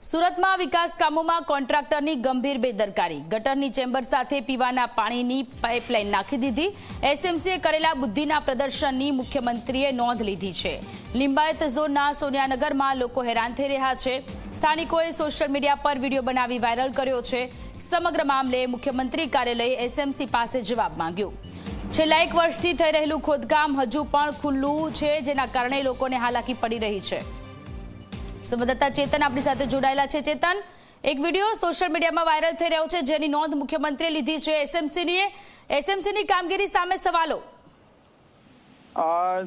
સુરતમાં વિકાસ કામોમાં કોન્ટ્રાક્ટરની ગંભીર બેદરકારી. ગટરની ચેમ્બર સાથે પીવાના પાણીની પાઇપલાઇન નાખી દીધી. એસએમસીએ કરેલા બુદ્ધિના પ્રદર્શનની મુખ્યમંત્રીએ નોંધ લીધી છે. લિંબાયત ઝોનના સોનિયાનગરમાં લોકો હેરાન થઈ રહ્યા છે. સ્થાનિકોએ સોશિયલ મીડિયા પર વિડીયો બનાવી વાયરલ કર્યો છે. સમગ્ર મામલે મુખ્યમંત્રી કાર્યાલયે એસએમસી પાસે જવાબ માંગ્યો. છેલ્લા 1 વર્ષથી થઈ રહેલું ખોદકામ હજુ પણ ખુલ્લું છે, જેના કારણે લોકોને હાલાકી પડી રહી છે. સંવાદદાતા ચેતન આપણી સાથે જોડાયેલા છે. ચેતન, એક વિડીયો સોશિયલ મીડિયામાં વાયરલ થઈ રહ્યો છે, જેની નોંધ મુખ્યમંત્રીએ લીધી છે. એસએમસીની કામગીરી સામે સવાલો.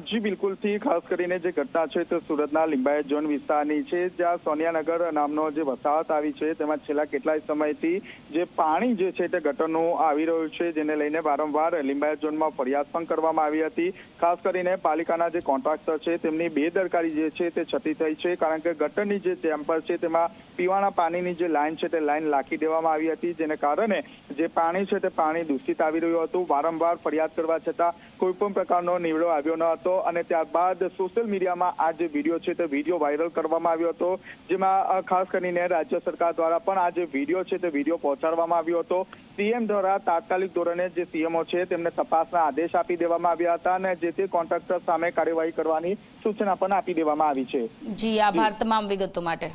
જી બિલકુલ થી ખાસ કરીને જે ઘટના છે તે સુરતના લિંબાયત ઝોન વિસ્તારની છે, જ્યાં સોનિયાનગર નામનો જે વસાહત આવી છે તેમાં છેલ્લા કેટલાય સમયથી જે પાણી જે છે તે ગટરનું આવી રહ્યું છે, જેને લઈને વારંવાર લિંબાયત ઝોનમાં ફરિયાદ પણ કરવામાં આવી હતી. ખાસ કરીને પાલિકાના જે કોન્ટ્રાક્ટર છે તેમની બેદરકારી જે છે તે છતી થઈ છે, કારણ કે ગટરની જે ચેમ્બર છે તેમાં પીવાના પાણીની જે લાઈન છે તે લાઈન નાખી દેવામાં આવી હતી, જેને કારણે જે પાણી છે તે પાણી દૂષિત આવી રહ્યું હતું. વારંવાર ફરિયાદ કરવા છતાં કોઈ પણ પ્રકારનો નિવડો આવ્યો ન હતો, અને ત્યારબાદ સોશિયલ મીડિયામાં આ જે વિડીયો છે તે વિડીયો વાયરલ કરવામાં આવ્યો હતો, જેમાં ખાસ કરીને રાજ્ય સરકાર દ્વારા પણ આ જે વિડીયો છે તે વિડીયો પહોંચાડવામાં આવ્યો હતો. સીએમ દ્વારા તાત્કાલિક ધોરણે જે સીએમઓ છે તેમને તપાસના આદેશ આપી દેવામાં આવ્યા હતા, અને જે તે કોન્ટ્રાક્ટર સામે કાર્યવાહી કરવાની સૂચના પણ આપી દેવામાં આવી છે. જી, આભાર તમામ વિગતો માટે.